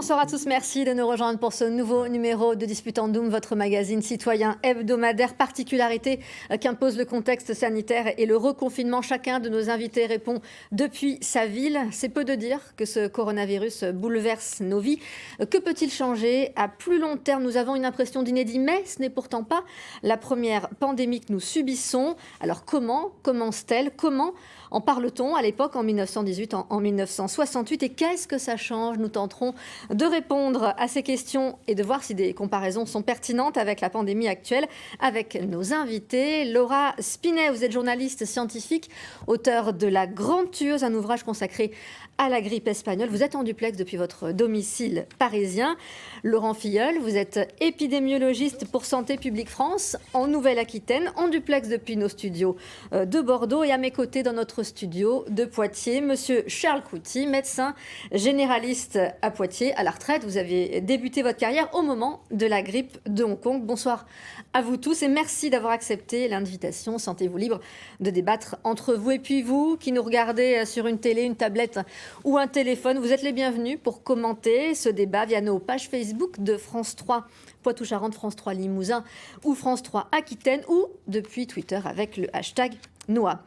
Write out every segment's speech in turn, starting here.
Bonsoir à tous, merci de nous rejoindre pour ce nouveau numéro de Disputandum, votre magazine citoyen hebdomadaire. Particularité qu'impose le contexte sanitaire et le reconfinement. Chacun de nos invités répond depuis sa ville. C'est peu de dire que ce coronavirus bouleverse nos vies. Que peut-il changer à plus long terme? Nous avons une impression d'inédit, mais ce n'est pourtant pas la première pandémie que nous subissons. Alors comment commence-t-elle? Comment en parle-t-on à l'époque, en 1918, en 1968? Et qu'est-ce que ça change? Nous tenterons de répondre à ces questions et de voir si des comparaisons sont pertinentes avec la pandémie actuelle, avec nos invités. Laura Spinet, vous êtes journaliste scientifique, auteure de La Grande Tueuse, un ouvrage consacré à la grippe espagnole. Vous êtes en duplex depuis votre domicile parisien. Laurent Filleul, vous êtes épidémiologiste pour Santé publique France en Nouvelle-Aquitaine, en duplex depuis nos studios de Bordeaux. Et à mes côtés, dans notre studio de Poitiers, monsieur Charles Couty, médecin généraliste à Poitiers, à la retraite. Vous avez débuté votre carrière au moment de la grippe de Hong Kong. Bonsoir à vous tous et merci d'avoir accepté l'invitation. Sentez-vous libre de débattre entre vous. Et puis vous, qui nous regardez sur une télé, une tablette ou un téléphone, vous êtes les bienvenus pour commenter ce débat via nos pages Facebook de France 3 Poitou-Charentes, France 3 Limousin ou France 3 Aquitaine, ou depuis Twitter avec le hashtag Noah.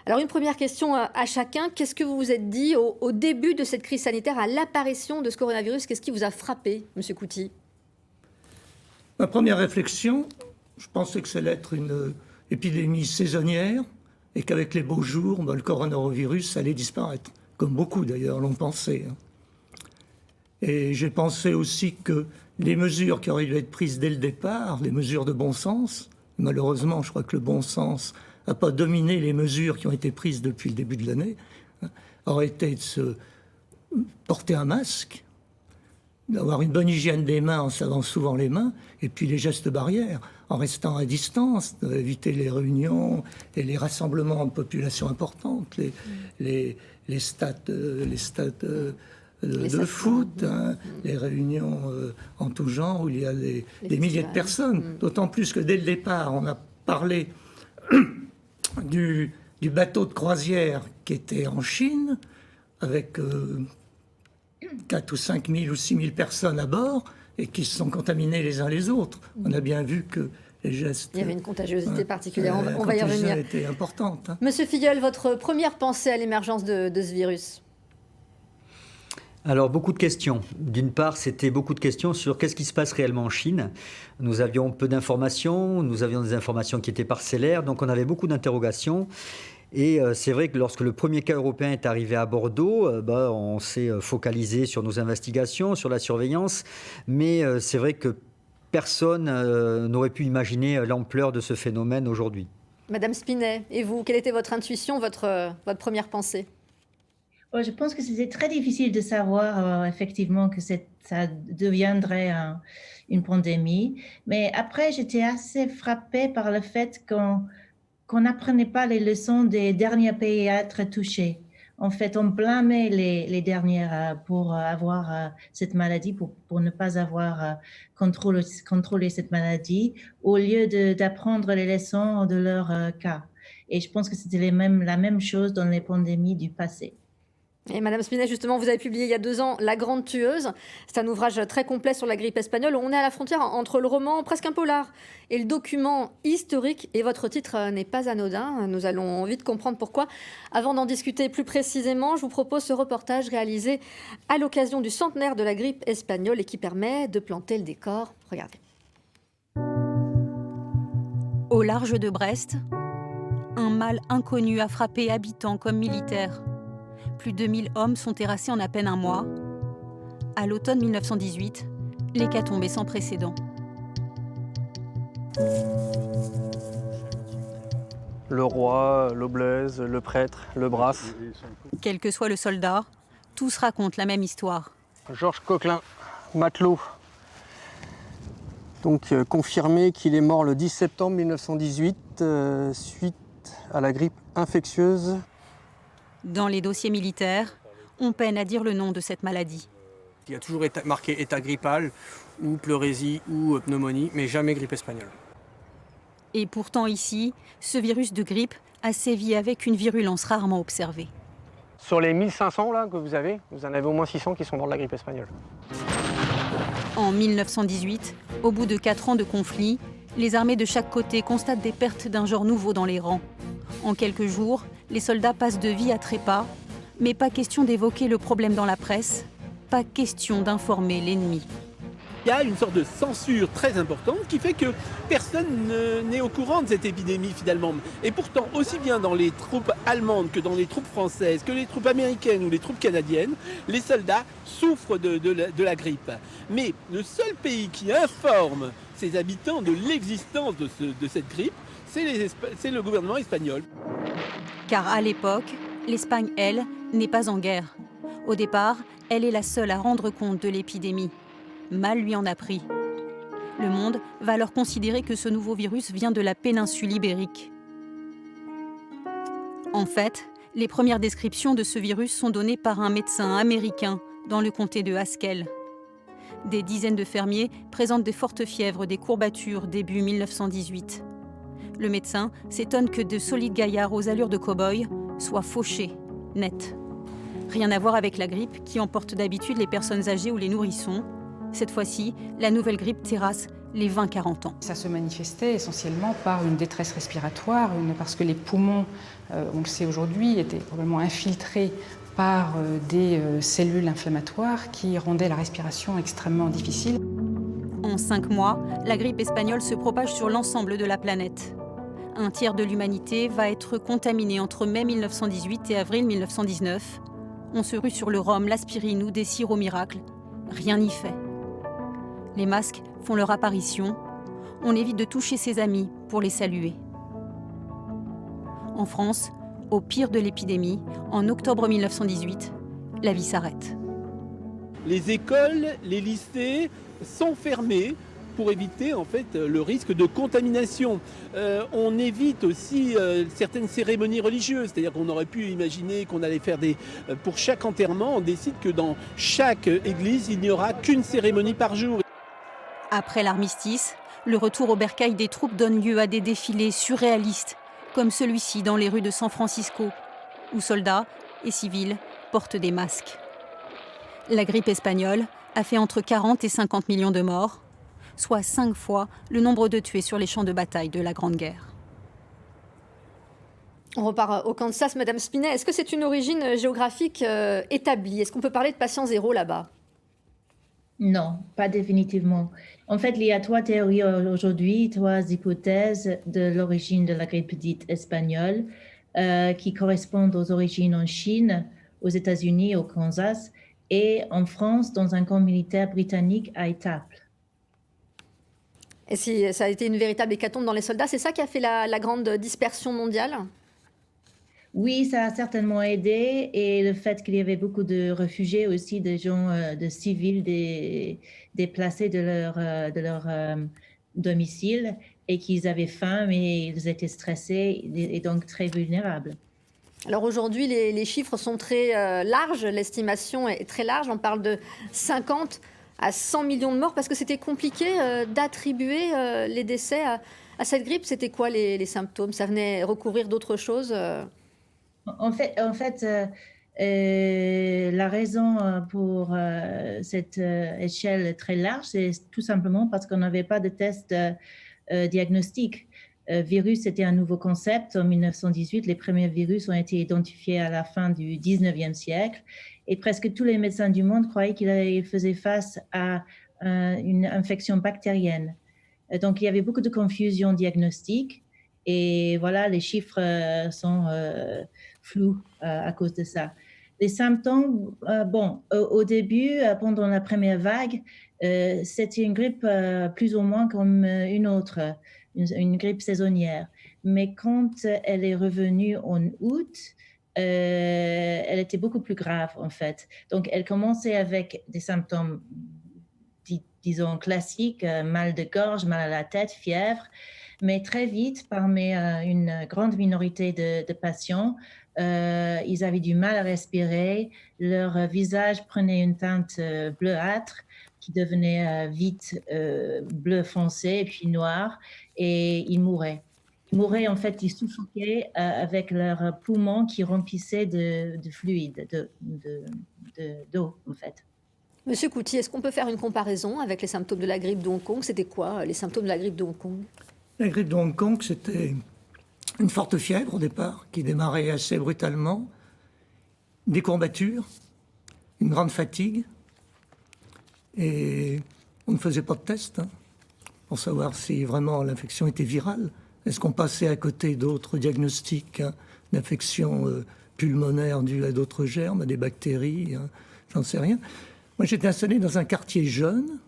Alors une première question à chacun. Qu'est-ce que vous vous êtes dit au début de cette crise sanitaire, à l'apparition de ce coronavirus? Qu'est-ce qui vous a frappé, monsieur Couty? Ma première réflexion, je pensais que ça allait être une épidémie saisonnière et qu'avec les beaux jours, le coronavirus allait disparaître, comme beaucoup d'ailleurs l'ont pensé. Et j'ai pensé aussi que les mesures qui auraient dû être prises dès le départ, les mesures de bon sens, malheureusement je crois que le bon sens n'a pas dominé les mesures qui ont été prises depuis le début de l'année, aurait été de se porter un masque, d'avoir une bonne hygiène des mains en se lavant souvent les mains, et puis les gestes barrières, en restant à distance, éviter les réunions et les rassemblements de populations importantes, les stades de foot, les réunions en tout genre où il y a des milliers de personnes. D'autant plus que dès le départ, on a parlé du bateau de croisière qui était en Chine, avec 4 ou 5 000 ou 6 000 personnes à bord et qui se sont contaminés les uns les autres. On a bien vu que les gestes... Il y avait une contagiosité particulière, on va y revenir. Était importante. Monsieur Filleul, votre première pensée à l'émergence de ce virus? Alors, beaucoup de questions. D'une part, c'était beaucoup de questions sur qu'est-ce qui se passe réellement en Chine. Nous avions peu d'informations, nous avions des informations qui étaient parcellaires, donc on avait beaucoup d'interrogations. Et c'est vrai que lorsque le premier cas européen est arrivé à Bordeaux, on s'est focalisé sur nos investigations, sur la surveillance, mais c'est vrai que personne n'aurait pu imaginer l'ampleur de ce phénomène aujourd'hui. Madame Spinet, et vous, quelle était votre intuition, votre première pensée? Je pense que c'était très difficile de savoir effectivement que ça deviendrait une pandémie. Mais après, j'étais assez frappée par le fait qu'on n'apprenait pas les leçons des derniers pays à être touchés. En fait, on blâmait les dernières pour avoir cette maladie, pour ne pas avoir contrôlé cette maladie, au lieu d'apprendre les leçons de leur cas. Et je pense que c'était la même chose dans les pandémies du passé. Et Madame Spinet, justement, vous avez publié il y a 2 ans La Grande Tueuse. C'est un ouvrage très complet sur la grippe espagnole. On est à la frontière entre le roman presque un polar et le document historique. Et votre titre n'est pas anodin. Nous allons vite comprendre pourquoi. Avant d'en discuter plus précisément, je vous propose ce reportage réalisé à l'occasion du centenaire de la grippe espagnole et qui permet de planter le décor. Regardez. Au large de Brest, un mal inconnu a frappé habitants comme militaires. Plus de 1000 hommes sont terrassés en à peine un mois. À l'automne 1918, l'hécatombe est sans précédent. Le roi, l'oblaise, le prêtre, le brasse. Quel que soit le soldat, tous racontent la même histoire. Georges Coquelin, matelot. Donc confirmé qu'il est mort le 10 septembre 1918 suite à la grippe infectieuse. Dans les dossiers militaires, on peine à dire le nom de cette maladie. Il y a toujours marqué état grippal, ou pleurésie, ou pneumonie, mais jamais grippe espagnole. Et pourtant ici, ce virus de grippe a sévi avec une virulence rarement observée. Sur les 1500 là, que vous en avez au moins 600 qui sont morts de la grippe espagnole. En 1918, au bout de 4 ans de conflit, les armées de chaque côté constatent des pertes d'un genre nouveau dans les rangs. En quelques jours, les soldats passent de vie à trépas, mais pas question d'évoquer le problème dans la presse, pas question d'informer l'ennemi. Il y a une sorte de censure très importante qui fait que personne n'est au courant de cette épidémie finalement. Et pourtant, aussi bien dans les troupes allemandes que dans les troupes françaises, que les troupes américaines ou les troupes canadiennes, les soldats souffrent de la grippe. Mais le seul pays qui informe ses habitants de l'existence de cette grippe, c'est le gouvernement espagnol. Car à l'époque, l'Espagne, elle, n'est pas en guerre. Au départ, elle est la seule à rendre compte de l'épidémie. Mal lui en a pris. Le monde va alors considérer que ce nouveau virus vient de la péninsule ibérique. En fait, les premières descriptions de ce virus sont données par un médecin américain dans le comté de Haskell. Des dizaines de fermiers présentent des fortes fièvres, des courbatures début 1918. Le médecin s'étonne que de solides gaillards aux allures de cow-boys soient fauchés, nets. Rien à voir avec la grippe qui emporte d'habitude les personnes âgées ou les nourrissons. Cette fois-ci, la nouvelle grippe terrasse les 20-40 ans. Ça se manifestait essentiellement par une détresse respiratoire, parce que les poumons, on le sait aujourd'hui, étaient probablement infiltrés par des cellules inflammatoires qui rendaient la respiration extrêmement difficile. En 5 mois, la grippe espagnole se propage sur l'ensemble de la planète. Un tiers de l'humanité va être contaminé entre mai 1918 et avril 1919. On se rue sur le rhum, l'aspirine ou des sirops miracles. Rien n'y fait. Les masques font leur apparition. On évite de toucher ses amis pour les saluer. En France, au pire de l'épidémie, en octobre 1918, la vie s'arrête. Les écoles, les lycées sont fermés pour éviter en fait le risque de contamination. On évite aussi certaines cérémonies religieuses, c'est-à-dire qu'on aurait pu imaginer qu'on allait faire pour chaque enterrement, on décide que dans chaque église, il n'y aura qu'une cérémonie par jour. Après l'armistice, le retour au bercail des troupes donne lieu à des défilés surréalistes, comme celui-ci dans les rues de San Francisco, où soldats et civils portent des masques. La grippe espagnole a fait entre 40 et 50 millions de morts, soit 5 fois le nombre de tués sur les champs de bataille de la Grande Guerre. On repart au Kansas. Madame Spinet, est-ce que c'est une origine géographique établie? Est-ce qu'on peut parler de patient zéro là-bas? Non, pas définitivement. En fait, il y a 3 théories aujourd'hui, 3 hypothèses de l'origine de la grippe dite espagnole qui correspondent aux origines en Chine, aux États-Unis, au Kansas et en France dans un camp militaire britannique à Étaples. Et si ça a été une véritable hécatombe dans les soldats, c'est ça qui a fait la grande dispersion mondiale? Oui, ça a certainement aidé et le fait qu'il y avait beaucoup de réfugiés aussi, de gens, de civils déplacés de leur domicile et qu'ils avaient faim mais ils étaient stressés et donc très vulnérables. Alors aujourd'hui, les chiffres sont très larges, l'estimation est très large, on parle de 50 à 100 millions de morts parce que c'était compliqué d'attribuer les décès à cette grippe. C'était quoi les symptômes? Ça venait recouvrir d'autres choses En fait, la raison pour cette échelle très large, c'est tout simplement parce qu'on n'avait pas de test diagnostic. Virus, c'était un nouveau concept. En 1918, les premiers virus ont été identifiés à la fin du 19e siècle et presque tous les médecins du monde croyaient qu'ils faisaient face à une infection bactérienne. Donc, il y avait beaucoup de confusion diagnostique et voilà, les chiffres sont flous à cause de ça. Les symptômes, au début, pendant la première vague, c'était une grippe plus ou moins comme une autre, une grippe saisonnière. Mais quand elle est revenue en août, elle était beaucoup plus grave en fait. Donc, elle commençait avec des symptômes, disons, classiques, mal de gorge, mal à la tête, fièvre. Mais très vite, parmi une grande minorité de patients, ils avaient du mal à respirer, leur visage prenait une teinte bleuâtre qui devenait vite bleu foncé et puis noir, et ils mouraient. Ils mouraient, en fait, ils suffoquaient avec leurs poumons qui remplissaient de fluide, d'eau, en fait. Monsieur Couty, est-ce qu'on peut faire une comparaison avec les symptômes de la grippe de Hong Kong? C'était quoi les symptômes de la grippe de Hong Kong? La grippe de Hong Kong, c'était une forte fièvre au départ, qui démarrait assez brutalement, des courbatures, une grande fatigue, et on ne faisait pas de test pour savoir si vraiment l'infection était virale. Est-ce qu'on passait à côté d'autres diagnostics d'infections pulmonaires dues à d'autres germes, à des bactéries, j'en sais rien. Moi, j'étais installé dans un quartier jeune,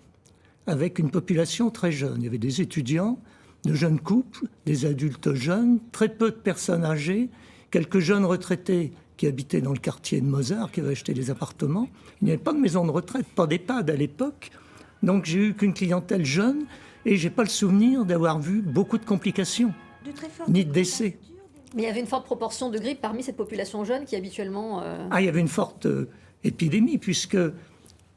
avec une population très jeune. Il y avait des étudiants, de jeunes couples, des adultes jeunes, très peu de personnes âgées, quelques jeunes retraités qui habitaient dans le quartier de Mozart, qui avaient acheté des appartements. Il n'y avait pas de maison de retraite, pas d'EHPAD à l'époque. Donc j'ai eu qu'une clientèle jeune et je n'ai pas le souvenir d'avoir vu beaucoup de complications, ni de décès. Mais il y avait une forte proportion de grippe parmi cette population jeune qui habituellement... Il y avait une forte épidémie, puisque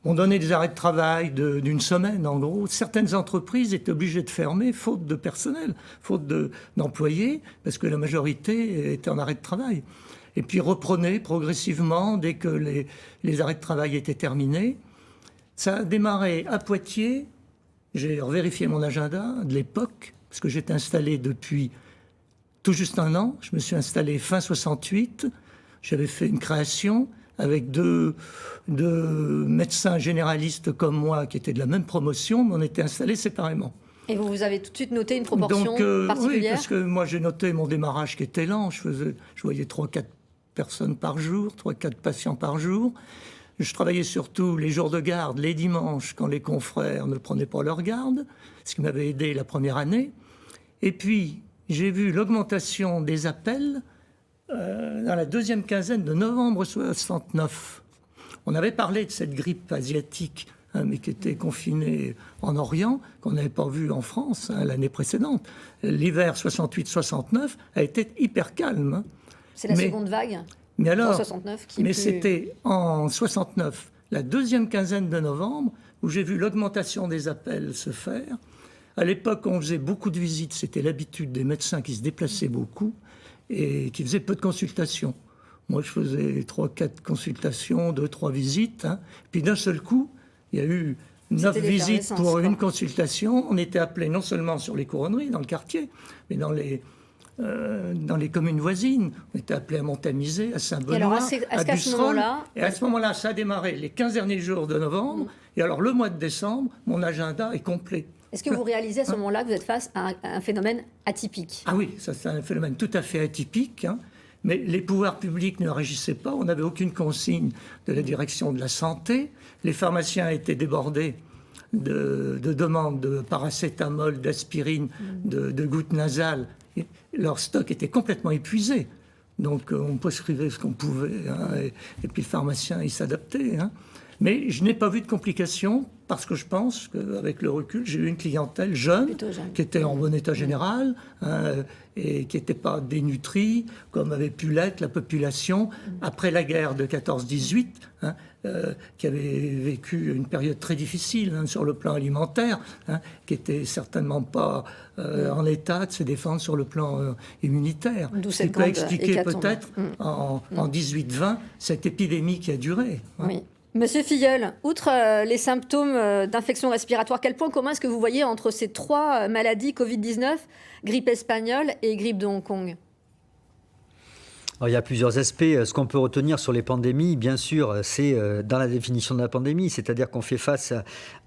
on donnait des arrêts de travail d'une semaine, en gros. Certaines entreprises étaient obligées de fermer, faute de personnel, faute d'employés, parce que la majorité était en arrêt de travail. Et puis reprenaient progressivement, dès que les arrêts de travail étaient terminés. Ça a démarré à Poitiers. J'ai vérifié mon agenda de l'époque, parce que j'étais installé depuis tout juste un an. Je me suis installé fin 68. J'avais fait une création avec deux médecins généralistes comme moi qui étaétaient de la même promotion, mais on était installés séparément. Et vous avez tout de suite noté une proportion particulière? Oui, parce que moi j'ai noté mon démarrage qui était lent. Je voyais 3-4 personnes par jour, 3-4 patients par jour. Je travaillais surtout les jours de garde, les dimanches, quand les confrères ne prenaient pas leur garde, ce qui m'avait aidé la première année. Et puis, j'ai vu l'augmentation des appels dans la deuxième quinzaine de novembre 69. On avait parlé de cette grippe asiatique, mais qui était confinée en Orient, qu'on n'avait pas vue en France l'année précédente. L'hiver 68-69 a été hyper calme. C'est la seconde vague mais alors, en 69 qui est mais plus... c'était en 69, la deuxième quinzaine de novembre, où j'ai vu l'augmentation des appels se faire. À l'époque, on faisait beaucoup de visites. C'était l'habitude des médecins qui se déplaçaient beaucoup et qui faisaient peu de consultations. Moi, je faisais 3-4 consultations, 2-3 visites. Puis d'un seul coup, il y a eu 9 visites pour une consultation. On était appelés non seulement sur les couronneries, dans le quartier, mais dans les communes voisines. On était appelés à Montamisé, à Saint-Benoît, à Busserolles. Et à ce moment-là, ça a démarré les 15 derniers jours de novembre. Et alors, le mois de décembre, mon agenda est complet. Est-ce que vous réalisez à ce moment-là que vous êtes face à un phénomène atypique? Ah oui, ça c'est un phénomène tout à fait atypique. Mais les pouvoirs publics ne réagissaient pas. On n'avait aucune consigne de la direction de la santé. Les pharmaciens étaient débordés de demandes de paracétamol, d'aspirine, de gouttes nasales. Et leur stock était complètement épuisé. Donc on prescrivait ce qu'on pouvait. Et puis le pharmacien, il s'adaptait. Mais je n'ai pas vu de complications parce que je pense qu'avec le recul, j'ai eu une clientèle jeune qui était en bon état général et qui n'était pas dénutrie, comme avait pu l'être la population après la guerre de 14-18, qui avait vécu une période très difficile sur le plan alimentaire, qui n'était certainement pas en état de se défendre sur le plan immunitaire. Ce qui peut expliquer peut-être en 18-20 cette épidémie qui a duré. Oui. Monsieur Filleul, outre les symptômes d'infection respiratoire, quel point commun est-ce que vous voyez entre ces trois maladies Covid-19, grippe espagnole et grippe de Hong Kong? Alors, il y a plusieurs aspects. Ce qu'on peut retenir sur les pandémies, bien sûr, c'est dans la définition de la pandémie, c'est-à-dire qu'on fait face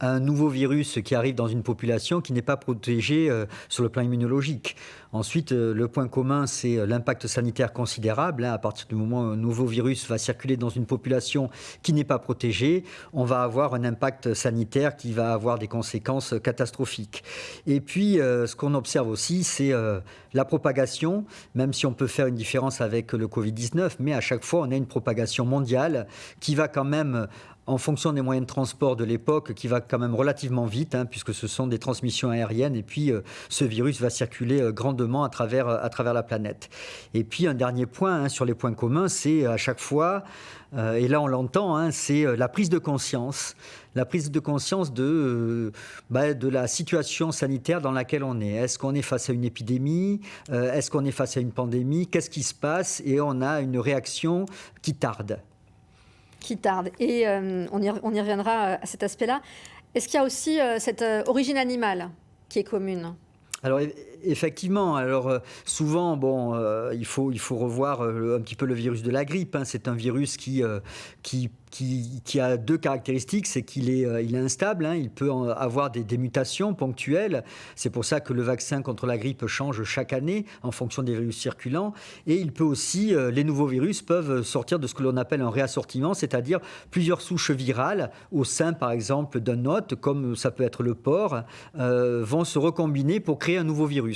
à un nouveau virus qui arrive dans une population qui n'est pas protégée sur le plan immunologique. Ensuite, le point commun, c'est l'impact sanitaire considérable. À partir du moment où un nouveau virus va circuler dans une population qui n'est pas protégée, on va avoir un impact sanitaire qui va avoir des conséquences catastrophiques. Et puis, ce qu'on observe aussi, c'est la propagation, même si on peut faire une différence avec le Covid-19, mais à chaque fois, on a une propagation mondiale qui va quand même, en fonction des moyens de transport de l'époque, qui va quand même relativement vite, puisque ce sont des transmissions aériennes, et puis ce virus va circuler grandement à travers la planète. Et puis un dernier point sur les points communs, c'est à chaque fois, et là on l'entend, c'est la prise de conscience de la situation sanitaire dans laquelle on est. Est-ce qu'on est face à une épidémie? Est-ce qu'on est face à une pandémie? Qu'est-ce qui se passe? Et on a une réaction qui tarde. Qui tarde. Et on y reviendra à cet aspect-là. Est-ce qu'il y a aussi cette origine animale qui est commune ? Alors effectivement, souvent, il faut revoir un petit peu le virus de la grippe, hein. C'est un virus qui a deux caractéristiques, c'est qu'il est instable, hein. Il peut avoir des mutations ponctuelles. C'est pour ça que le vaccin contre la grippe change chaque année en fonction des virus circulants. Et il peut aussi, les nouveaux virus peuvent sortir de ce que l'on appelle un réassortiment, c'est-à-dire plusieurs souches virales au sein, par exemple, d'un hôte, comme ça peut être le porc, vont se recombiner pour créer un nouveau virus.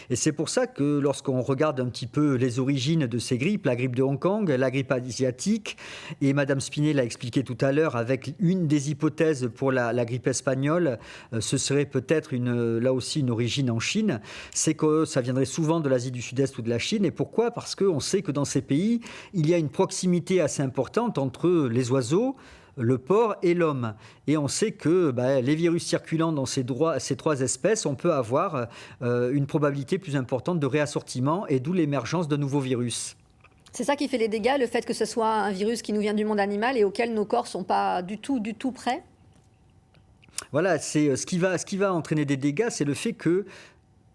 Et c'est pour ça que lorsqu'on regarde un petit peu les origines de ces grippes, la grippe de Hong Kong, la grippe asiatique, et Madame Spinet l'a expliqué tout à l'heure, avec une des hypothèses pour la grippe espagnole, ce serait peut-être là aussi une origine en Chine, c'est que ça viendrait souvent de l'Asie du Sud-Est ou de la Chine. Et pourquoi ? Parce qu'on sait que dans ces pays, il y a une proximité assez importante entre les oiseaux, le porc et l'homme. Et on sait que les virus circulant dans ces trois espèces, on peut avoir une probabilité plus importante de réassortiment, et d'où l'émergence de nouveaux virus. C'est ça qui fait les dégâts, le fait que ce soit un virus qui nous vient du monde animal et auquel nos corps ne sont pas du tout prêts ? Voilà, c'est ce qui va entraîner des dégâts, c'est le fait que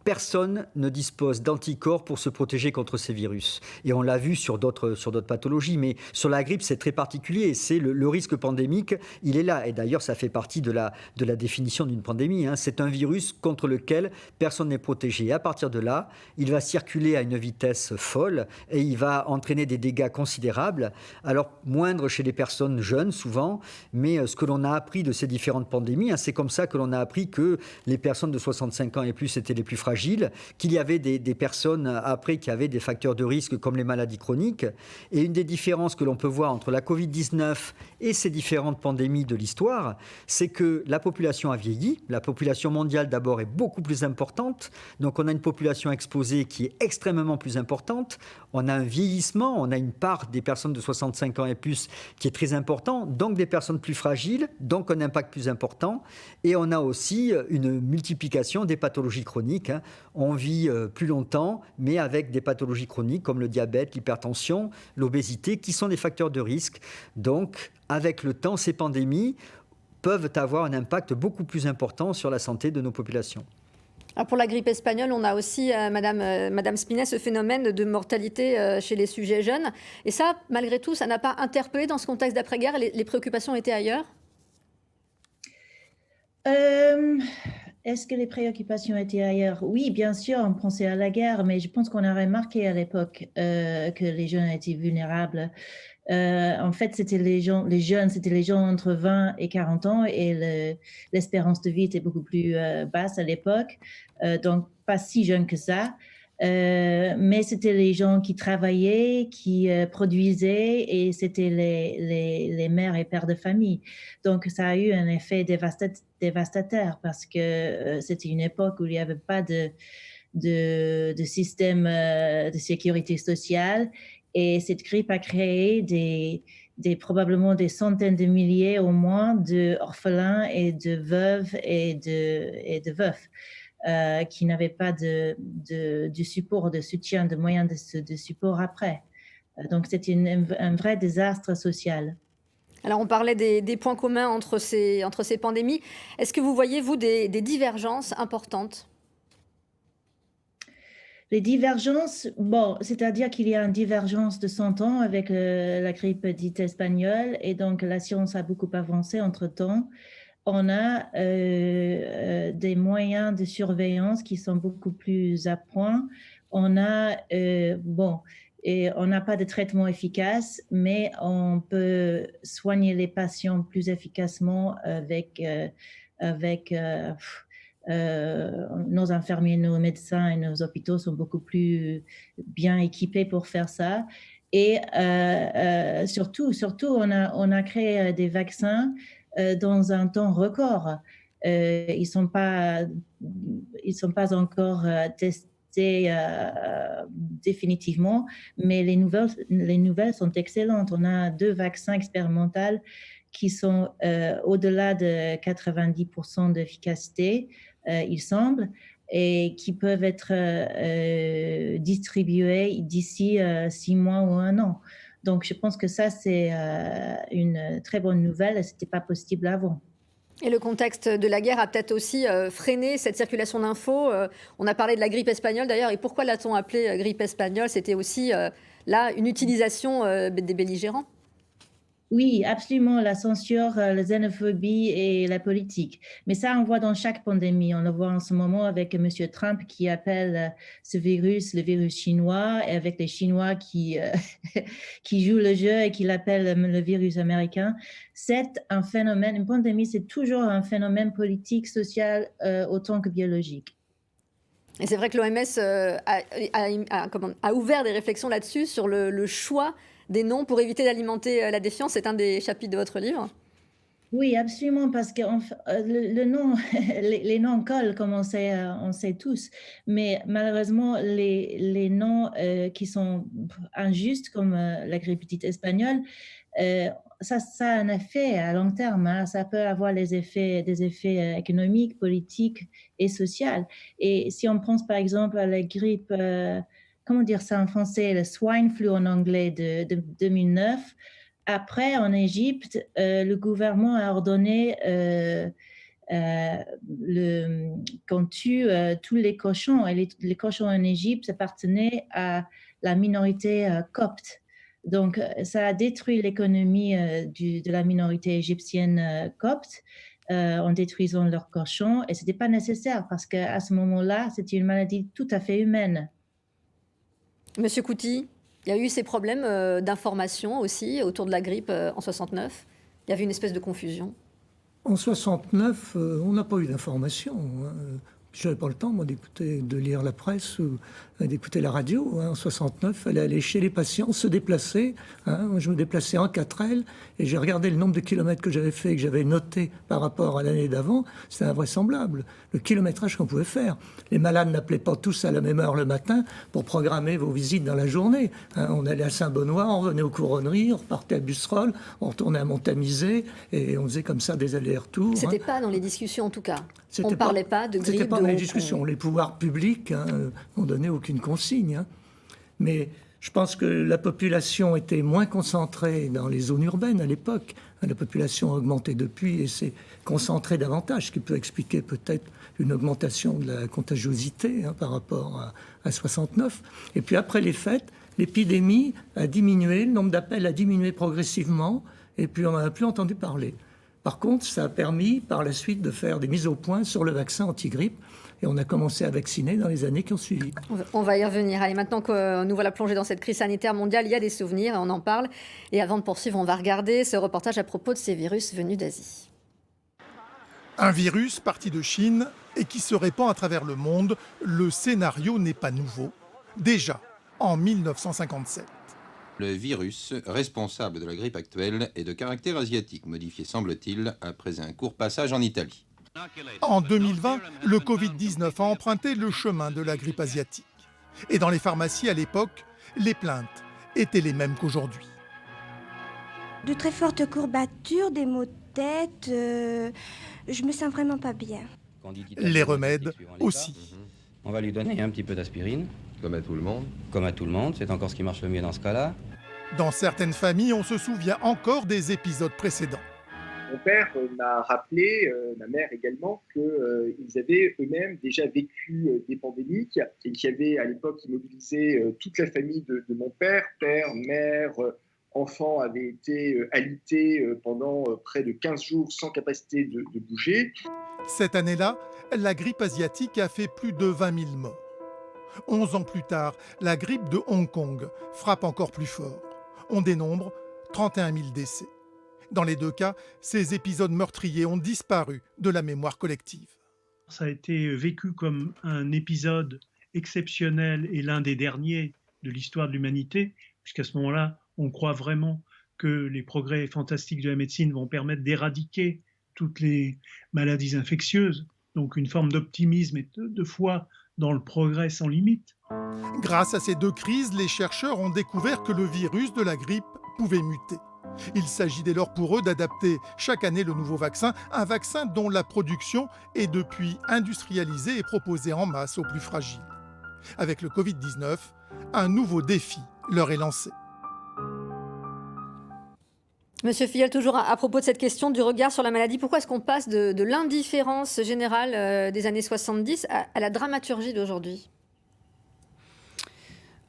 personne ne dispose d'anticorps pour se protéger contre ces virus. Et on l'a vu sur d'autres pathologies, mais sur la grippe, c'est très particulier. C'est le risque pandémique, il est là. Et d'ailleurs, ça fait partie de la définition d'une pandémie, hein. C'est un virus contre lequel personne n'est protégé. Et à partir de là, il va circuler à une vitesse folle et il va entraîner des dégâts considérables. Alors, moindres chez les personnes jeunes, souvent, mais ce que l'on a appris de ces différentes pandémies, hein, c'est comme ça que l'on a appris que les personnes de 65 ans et plus étaient les plus fragiles, qu'il y avait des personnes après qui avaient des facteurs de risque comme les maladies chroniques. Et une des différences que l'on peut voir entre la Covid-19 et ces différentes pandémies de l'histoire, c'est que la population a vieilli. La population mondiale d'abord est beaucoup plus importante. Donc on a une population exposée qui est extrêmement plus importante. On a un vieillissement, on a une part des personnes de 65 ans et plus qui est très important, donc des personnes plus fragiles, donc un impact plus important. Et on a aussi une multiplication des pathologies chroniques, hein. On vit plus longtemps, mais avec des pathologies chroniques comme le diabète, l'hypertension, l'obésité, qui sont des facteurs de risque. Donc, avec le temps, ces pandémies peuvent avoir un impact beaucoup plus important sur la santé de nos populations. Alors pour la grippe espagnole, on a aussi, Madame Spinet, ce phénomène de mortalité chez les sujets jeunes. Et ça, malgré tout, ça n'a pas interpellé dans ce contexte d'après-guerre. Les préoccupations étaient ailleurs ? Est-ce que les préoccupations étaient ailleurs ? Oui, bien sûr, on pensait à la guerre, mais je pense qu'on a remarqué à l'époque que les jeunes étaient vulnérables. En fait, c'était les jeunes, c'était les gens entre 20 et 40 ans et l'espérance de vie était beaucoup plus basse à l'époque, donc pas si jeune que ça. Mais c'était les gens qui travaillaient, qui produisaient, et c'était les mères et pères de famille. Donc, ça a eu un effet dévastateur parce que c'était une époque où il n'y avait pas de système de sécurité sociale, et cette grippe a créé probablement des centaines de milliers au moins d'orphelins et de veuves et de veufs. Qui n'avaient pas de support, de soutien, de moyens de support après. Donc, c'est un vrai désastre social. Alors, on parlait des points communs entre ces pandémies. Est-ce que vous voyez, vous, des divergences importantes ? Les divergences, c'est-à-dire qu'il y a une divergence de 100 ans avec la grippe dite espagnole, et donc la science a beaucoup avancé entre-temps. On a des moyens de surveillance qui sont beaucoup plus à point. On a, et on n'a pas de traitement efficace, mais on peut soigner les patients plus efficacement avec nos infirmiers, nos médecins et nos hôpitaux sont beaucoup plus bien équipés pour faire ça. Et surtout, on a créé des vaccins dans un temps record. Ils sont pas encore testés définitivement, mais les nouvelles sont excellentes. On a 2 vaccins expérimentaux qui sont au-delà de 90% d'efficacité, il semble, et qui peuvent être distribués d'ici 6 mois ou 1 an. Donc, je pense que ça, c'est une très bonne nouvelle. Ce n'était pas possible avant. Et le contexte de la guerre a peut-être aussi freiné cette circulation d'infos. On a parlé de la grippe espagnole d'ailleurs. Et pourquoi l'a-t-on appelée grippe espagnole? C'était aussi là une utilisation des belligérants. Oui, absolument, la censure, la xénophobie et la politique. Mais ça, on voit dans chaque pandémie. On le voit en ce moment avec M. Trump qui appelle ce virus le virus chinois, et avec les Chinois qui, qui jouent le jeu et qui l'appellent le virus américain. C'est un phénomène, une pandémie, c'est toujours un phénomène politique, social, autant que biologique. Et c'est vrai que l'OMS a ouvert des réflexions là-dessus, sur le choix des noms pour éviter d'alimenter la défiance. C'est un des chapitres de votre livre. Oui, absolument, parce que le nom, les noms collent, comme on sait tous. Mais malheureusement, les noms qui sont injustes, comme la grippe petite espagnole, ça a un effet à long terme. Hein. Ça peut avoir des effets économiques, politiques et sociaux. Et si on pense par exemple à la grippe, comment dire ça en français, le swine flu en anglais de 2009, après, en Égypte, le gouvernement a ordonné qu'on tue tous les cochons. Et les cochons en Égypte appartenaient à la minorité copte. Donc, ça a détruit l'économie de la minorité égyptienne copte en détruisant leurs cochons. Et ce n'était pas nécessaire parce qu'à ce moment-là, c'était une maladie tout à fait humaine. Monsieur Couty, il y a eu ces problèmes d'information aussi autour de la grippe en 69. Il y avait une espèce de confusion. En 69, on n'a pas eu d'information. Hein. Je n'avais pas le temps, moi, de lire la presse ou d'écouter la radio. Hein. En 69, il fallait aller chez les patients, se déplacer. Hein. Moi, je me déplaçais en 4L et j'ai regardé le nombre de kilomètres que j'avais fait et que j'avais noté par rapport à l'année d'avant. C'était invraisemblable, le kilométrage qu'on pouvait faire. Les malades n'appelaient pas tous à la même heure le matin pour programmer vos visites dans la journée. Hein. On allait à Saint-Benoît, on revenait aux Couronneries, on repartait à Busserolles, on retournait à Montamisé et on faisait comme ça des allers-retours. C'était pas dans les discussions en tout cas. On ne parlait pas de grippe. C'était pas dans les discussions. Les pouvoirs publics n'ont donné aucune consigne. Hein. Mais je pense que la population était moins concentrée dans les zones urbaines à l'époque. La population a augmenté depuis et s'est concentrée davantage, ce qui peut expliquer peut-être une augmentation de la contagiosité par rapport à 69. Et puis après les fêtes, l'épidémie a diminué, le nombre d'appels a diminué progressivement et puis on n'en a plus entendu parler. Par contre, ça a permis par la suite de faire des mises au point sur le vaccin anti-grippe et on a commencé à vacciner dans les années qui ont suivi. On va y revenir. Allez, maintenant que nous voilà plongés dans cette crise sanitaire mondiale, il y a des souvenirs, on en parle. Et avant de poursuivre, on va regarder ce reportage à propos de ces virus venus d'Asie. Un virus parti de Chine et qui se répand à travers le monde, le scénario n'est pas nouveau. Déjà, en 1957. Le virus responsable de la grippe actuelle est de caractère asiatique, modifié semble-t-il après un court passage en Italie. En 2020, le Covid-19 a emprunté le chemin de la grippe asiatique. Et dans les pharmacies à l'époque, les plaintes étaient les mêmes qu'aujourd'hui. De très fortes courbatures, des maux de tête, je me sens vraiment pas bien. Les remèdes aussi. On va lui donner un petit peu d'aspirine. Comme à tout le monde. Comme à tout le monde, c'est encore ce qui marche le mieux dans ce cas-là. Dans certaines familles, on se souvient encore des épisodes précédents. Mon père m'a rappelé, ma mère également, qu'ils avaient eux-mêmes déjà vécu des pandémies et qui avaient à l'époque immobilisé toute la famille de mon père, mère, enfants avaient été alités pendant près de 15 jours sans capacité de bouger. Cette année-là, la grippe asiatique a fait plus de 20 000 morts. 11 ans plus tard, la grippe de Hong Kong frappe encore plus fort. On dénombre 31 000 décès. Dans les deux cas, ces épisodes meurtriers ont disparu de la mémoire collective. Ça a été vécu comme un épisode exceptionnel et l'un des derniers de l'histoire de l'humanité, puisqu'à ce moment-là, on croit vraiment que les progrès fantastiques de la médecine vont permettre d'éradiquer toutes les maladies infectieuses. Donc une forme d'optimisme et de foi dans le progrès sans limite. Grâce à ces deux crises, les chercheurs ont découvert que le virus de la grippe pouvait muter. Il s'agit dès lors pour eux d'adapter chaque année le nouveau vaccin, un vaccin dont la production est depuis industrialisée et proposée en masse aux plus fragiles. Avec le Covid-19, un nouveau défi leur est lancé. Monsieur Filleul, toujours à propos de cette question du regard sur la maladie, pourquoi est-ce qu'on passe de l'indifférence générale des années 70 à la dramaturgie d'aujourd'hui ?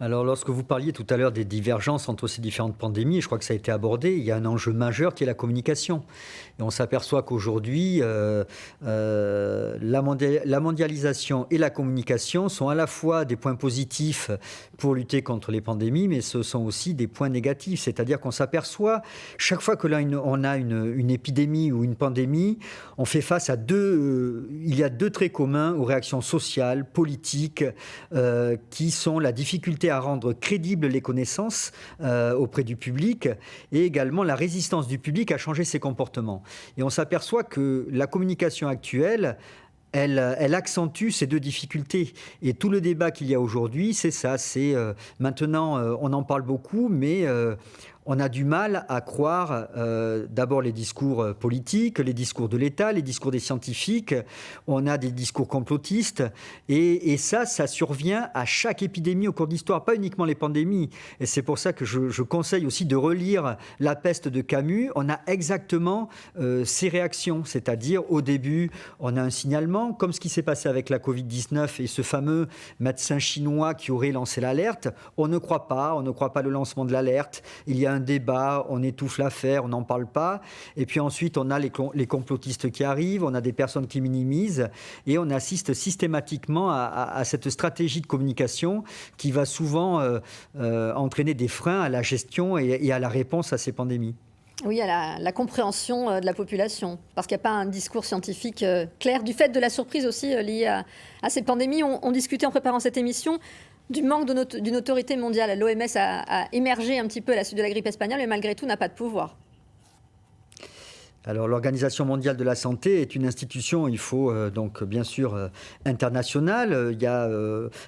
Alors, lorsque vous parliez tout à l'heure des divergences entre ces différentes pandémies, et je crois que ça a été abordé, il y a un enjeu majeur qui est la communication. Et on s'aperçoit qu'aujourd'hui, la mondialisation et la communication sont à la fois des points positifs pour lutter contre les pandémies, mais ce sont aussi des points négatifs. C'est-à-dire qu'on s'aperçoit, chaque fois que là on a une épidémie ou une pandémie, on fait face à il y a deux traits communs aux réactions sociales, politiques, qui sont la difficulté à rendre crédibles les connaissances auprès du public et également la résistance du public à changer ses comportements. Et on s'aperçoit que la communication actuelle, elle accentue ces deux difficultés. Et tout le débat qu'il y a aujourd'hui, c'est ça. Maintenant, on en parle beaucoup, mais on a du mal à croire d'abord les discours politiques, les discours de l'État, les discours des scientifiques. On a des discours complotistes. Et ça survient à chaque épidémie au cours de l'histoire, pas uniquement les pandémies. Et c'est pour ça que je conseille aussi de relire La peste de Camus. On a exactement ces réactions. C'est-à-dire, au début, on a un signalement, comme ce qui s'est passé avec la Covid-19 et ce fameux médecin chinois qui aurait lancé l'alerte. On ne croit pas le lancement de l'alerte. Il y a un débat, on étouffe l'affaire, on n'en parle pas. Et puis ensuite, on a les complotistes qui arrivent, on a des personnes qui minimisent, et on assiste systématiquement à cette stratégie de communication qui va souvent entraîner des freins à la gestion et à la réponse à ces pandémies. Oui, à la compréhension de la population, parce qu'il n'y a pas un discours scientifique clair, du fait de la surprise aussi liée à ces pandémies. On discutait en préparant cette émission du manque d'une autorité mondiale. L'OMS a émergé un petit peu à la suite de la grippe espagnole, mais malgré tout n'a pas de pouvoir. Alors, l'Organisation mondiale de la santé est une institution, il faut donc bien sûr internationale. Il y a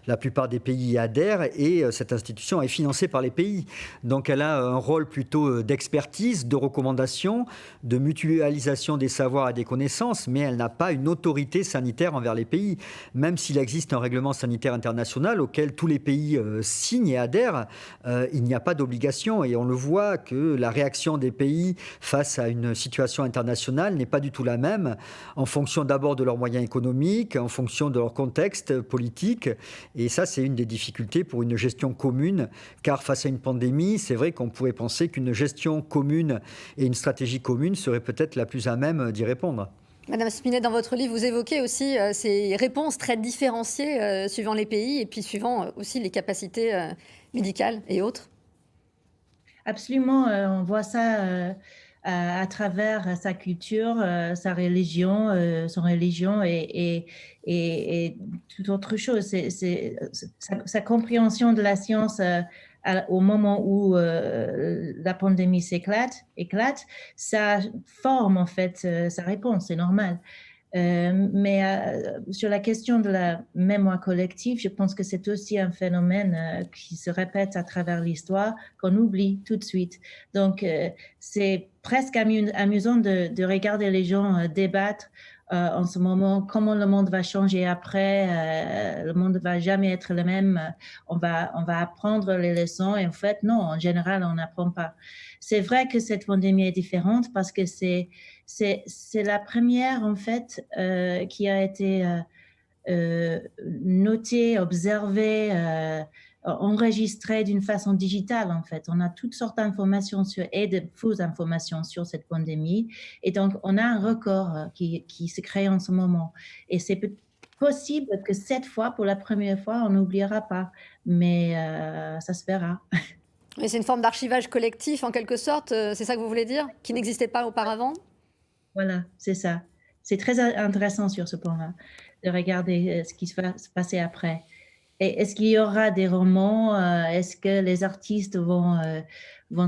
la plupart des pays y adhèrent et cette institution est financée par les pays. Donc, elle a un rôle plutôt d'expertise, de recommandation, de mutualisation des savoirs et des connaissances, mais elle n'a pas une autorité sanitaire envers les pays. Même s'il existe un règlement sanitaire international auquel tous les pays signent et adhèrent, il n'y a pas d'obligation. Et on le voit que la réaction des pays face à une situation internationale n'est pas du tout la même, en fonction d'abord de leurs moyens économiques, en fonction de leur contexte politique. Et ça, c'est une des difficultés pour une gestion commune, car face à une pandémie, c'est vrai qu'on pourrait penser qu'une gestion commune et une stratégie commune serait peut-être la plus à même d'y répondre. Madame Spinett, dans votre livre, vous évoquez aussi ces réponses très différenciées suivant les pays et puis suivant aussi les capacités médicales et autres. Absolument, on voit ça à travers sa culture, sa religion, son religion et toute autre chose. Sa compréhension de la science au moment où la pandémie éclate, ça forme en fait sa réponse, c'est normal. Mais sur la question de la mémoire collective, je pense que c'est aussi un phénomène qui se répète à travers l'histoire, qu'on oublie tout de suite. Donc, c'est presque amusant de regarder les gens débattre en ce moment, comment le monde va changer après, le monde ne va jamais être le même, on va apprendre les leçons, et en fait, non, en général, on n'apprend pas. C'est vrai que cette pandémie est différente parce que c'est la première, en fait, qui a été notée, observée, enregistrée d'une façon digitale, en fait. On a toutes sortes d'informations et de fausses informations sur cette pandémie. Et donc, on a un record qui se crée en ce moment. Et c'est possible que cette fois, pour la première fois, on n'oubliera pas. Mais ça se verra. Et c'est une forme d'archivage collectif, en quelque sorte, c'est ça que vous voulez dire, qui n'existait pas auparavant ? Voilà, c'est ça. C'est très intéressant sur ce point-là, de regarder ce qui va se passer après. Et est-ce qu'il y aura des romans? Est-ce que les artistes vont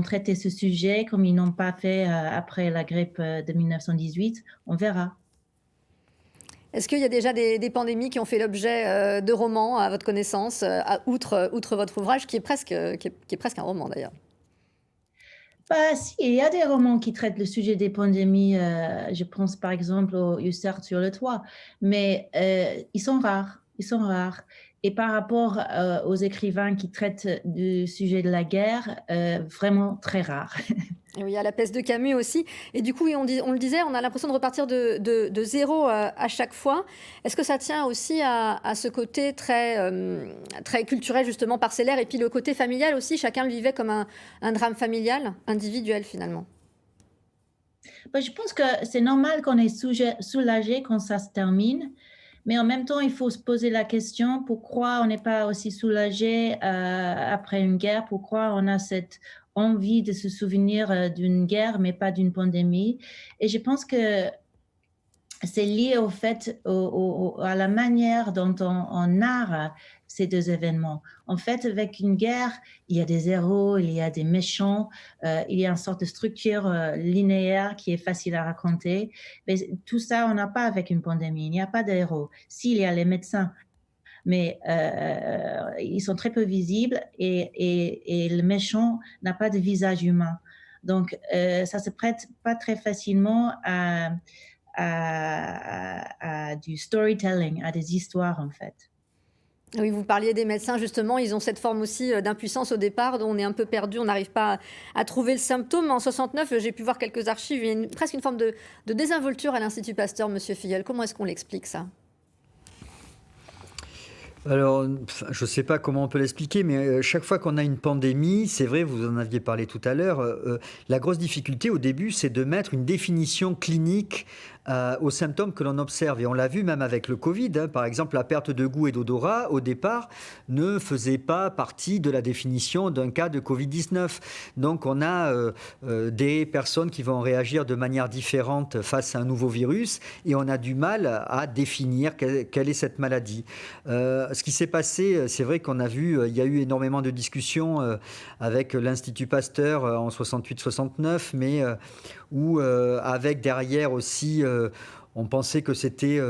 traiter ce sujet comme ils n'ont pas fait après la grippe de 1918? On verra. Est-ce qu'il y a déjà des pandémies qui ont fait l'objet de romans, à votre connaissance, outre votre ouvrage, qui est presque un roman d'ailleurs? Bah, si, il y a des romans qui traitent le sujet des pandémies. Je pense par exemple au Hussard sur le toit, mais ils sont rares. Ils sont rares. Et par rapport aux écrivains qui traitent du sujet de la guerre, vraiment très rares. Et oui, il y a la peste de Camus aussi. Et du coup, on le disait, on a l'impression de repartir de zéro à chaque fois. Est-ce que ça tient aussi à ce côté très culturel, justement, parcellaire, et puis le côté familial aussi? Chacun le vivait comme un drame familial, individuel, finalement. Je pense que c'est normal qu'on est soulagé quand ça se termine. Mais en même temps, il faut se poser la question, pourquoi on n'est pas aussi soulagé après une guerre? Pourquoi on a cette envie de se souvenir d'une guerre, mais pas d'une pandémie? Et je pense que c'est lié au fait, à la manière dont on narre ces deux événements. En fait, avec une guerre, il y a des héros, il y a des méchants, il y a une sorte de structure linéaire qui est facile à raconter. Mais tout ça, on n'a pas avec une pandémie. Il n'y a pas de héros. S'il y a les médecins, mais ils sont très peu visibles et le méchant n'a pas de visage humain. Donc, ça se prête pas très facilement à du storytelling, à des histoires en fait. Oui, vous parliez des médecins, justement, ils ont cette forme aussi d'impuissance au départ, dont on est un peu perdu, on n'arrive pas à trouver le symptôme. En 69, j'ai pu voir quelques archives, il y a presque une forme de désinvolture à l'Institut Pasteur, Monsieur Filleul. Comment est-ce qu'on l'explique, ça ? Alors, je ne sais pas comment on peut l'expliquer, mais chaque fois qu'on a une pandémie, c'est vrai, vous en aviez parlé tout à l'heure, la grosse difficulté au début, c'est de mettre une définition clinique aux symptômes que l'on observe. Et on l'a vu même avec le Covid. Par exemple, la perte de goût et d'odorat, au départ, ne faisait pas partie de la définition d'un cas de Covid-19. Donc, on a des personnes qui vont réagir de manière différente face à un nouveau virus et on a du mal à définir quelle est cette maladie. Ce qui s'est passé, c'est vrai qu'on a vu, il y a eu énormément de discussions avec l'Institut Pasteur en 68-69, mais où avec derrière aussi, on pensait que c'était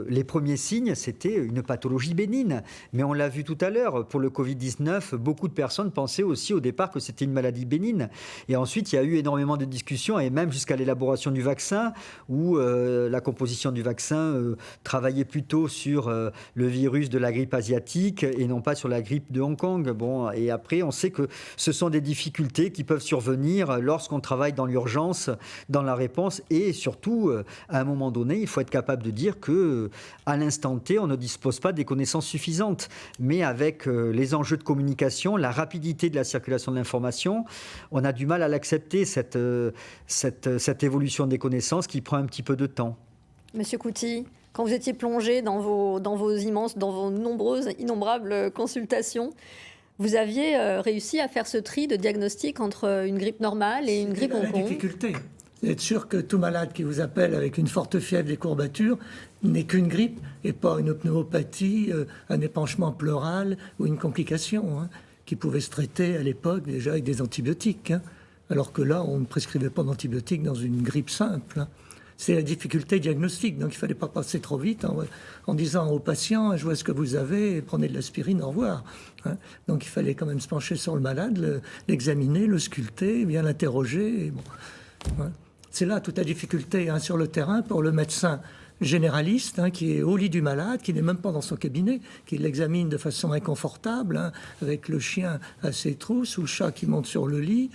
les premiers signes, c'était une pathologie bénigne. Mais on l'a vu tout à l'heure, pour le Covid-19, beaucoup de personnes pensaient aussi au départ que c'était une maladie bénigne. Et ensuite, il y a eu énormément de discussions, et même jusqu'à l'élaboration du vaccin, où la composition du vaccin travaillait plutôt sur le virus de la grippe asiatique et non pas sur la grippe de Hong Kong. Bon, et après, on sait que ce sont des difficultés qui peuvent survenir lorsqu'on travaille dans l'urgence, dans la réponse, et surtout, à un moment donné, il faut être capable de dire qu'à l'instant T, on ne dispose pas des connaissances suffisantes. Mais avec les enjeux de communication, la rapidité de la circulation de l'information, on a du mal à l'accepter, cette évolution des connaissances qui prend un petit peu de temps. Monsieur Couty, quand vous étiez plongé dans vos nombreuses, innombrables consultations, vous aviez réussi à faire ce tri de diagnostic entre une grippe normale et une grippe Hong Kong. La difficulté. Être sûr que tout malade qui vous appelle avec une forte fièvre, des courbatures, n'est qu'une grippe et pas une pneumopathie, un épanchement pleural ou une complication, qui pouvait se traiter à l'époque déjà avec des antibiotiques. Alors que là, on ne prescrivait pas d'antibiotiques dans une grippe simple. C'est la difficulté diagnostique, donc il ne fallait pas passer trop vite en disant aux patients, je vois ce que vous avez, prenez de l'aspirine, au revoir. Donc il fallait quand même se pencher sur le malade, l'examiner, le sculpter, bien l'interroger. C'est là toute la difficulté sur le terrain pour le médecin généraliste qui est au lit du malade, qui n'est même pas dans son cabinet, qui l'examine de façon inconfortable, avec le chien à ses trousses ou le chat qui monte sur le lit,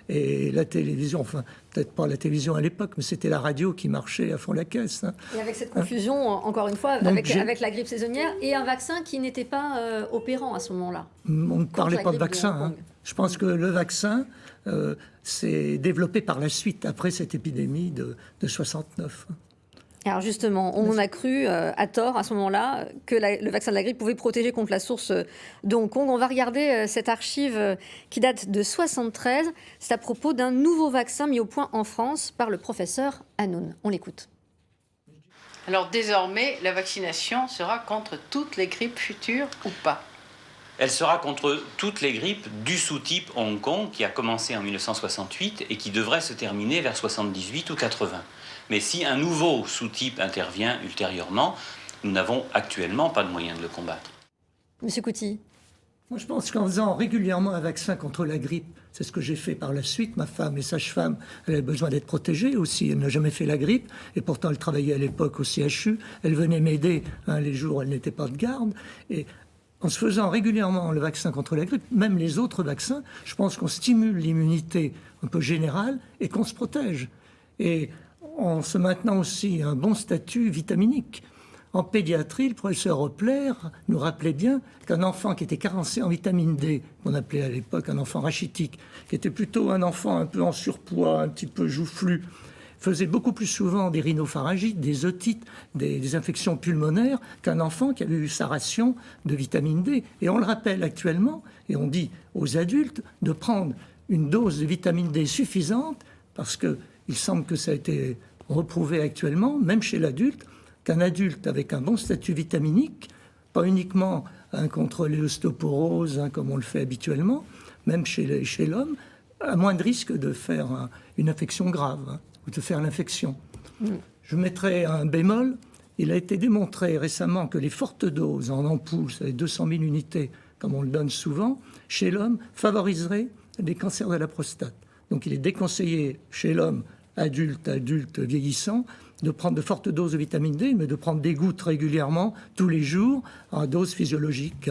et la télévision, enfin peut-être pas la télévision à l'époque, mais c'était la radio qui marchait à fond la caisse. Et avec cette confusion, encore une fois, avec la grippe saisonnière et un vaccin qui n'était pas opérant à ce moment-là. On ne parlait pas de vaccin. Je pense que le vaccin s'est développé par la suite, après cette épidémie de 69. Alors justement, on a cru, à tort à ce moment-là, que le vaccin de la grippe pouvait protéger contre la source de Hong Kong. On va regarder cette archive qui date de 73. C'est à propos d'un nouveau vaccin mis au point en France par le professeur Hanoun. On l'écoute. Alors désormais, la vaccination sera contre toutes les grippes futures ou pas ? Elle sera contre toutes les grippes du sous-type Hong Kong qui a commencé en 1968 et qui devrait se terminer vers 78 ou 80. Mais si un nouveau sous-type intervient ultérieurement, nous n'avons actuellement pas de moyen de le combattre. Monsieur Couty. Moi, je pense qu'en faisant régulièrement un vaccin contre la grippe, c'est ce que j'ai fait par la suite. Ma femme est sage-femme, elle avait besoin d'être protégée aussi. Elle n'a jamais fait la grippe, et pourtant elle travaillait à l'époque au CHU. Elle venait m'aider les jours où elle n'était pas de garde. Et en se faisant régulièrement le vaccin contre la grippe, même les autres vaccins, je pense qu'on stimule l'immunité un peu générale et qu'on se protège. Et en se maintenant aussi un bon statut vitaminique. En pédiatrie, le professeur Hoppler nous rappelait bien qu'un enfant qui était carencé en vitamine D, qu'on appelait à l'époque un enfant rachitique, qui était plutôt un enfant un peu en surpoids, un petit peu joufflu, faisait beaucoup plus souvent des rhinopharyngites, des otites, des infections pulmonaires qu'un enfant qui avait eu sa ration de vitamine D. Et on le rappelle actuellement, et on dit aux adultes de prendre une dose de vitamine D suffisante, parce qu'il semble que ça a été reprouvé actuellement, même chez l'adulte, qu'un adulte avec un bon statut vitaminique, pas uniquement contre l'ostéoporose, comme on le fait habituellement, même chez l'homme, a moins de risque de faire une infection grave, ou de faire l'infection. Je mettrai un bémol. Il a été démontré récemment que les fortes doses en ampoules, c'est 200 000 unités, comme on le donne souvent, chez l'homme, favoriseraient les cancers de la prostate. Donc il est déconseillé chez l'homme adulte vieillissant, de prendre de fortes doses de vitamine D, mais de prendre des gouttes régulièrement, tous les jours, à dose physiologique.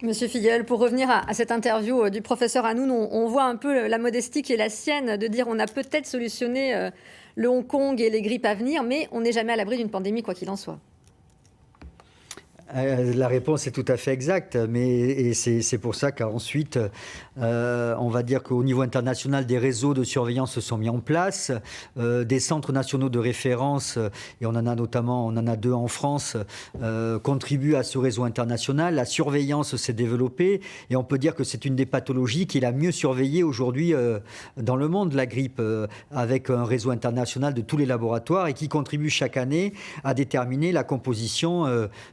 Monsieur Filleul, pour revenir à cette interview du professeur Hanoun, on voit un peu la modestie qui est la sienne de dire on a peut-être solutionné le Hong Kong et les grippes à venir, mais on n'est jamais à l'abri d'une pandémie, quoi qu'il en soit. La réponse est tout à fait exacte, mais c'est pour ça qu'ensuite, on va dire qu'au niveau international, des réseaux de surveillance se sont mis en place, des centres nationaux de référence, et on en a 2 en France, contribuent à ce réseau international. La surveillance s'est développée, et on peut dire que c'est une des pathologies qui est la mieux surveillée aujourd'hui dans le monde, la grippe, avec un réseau international de tous les laboratoires, et qui contribue chaque année à déterminer la composition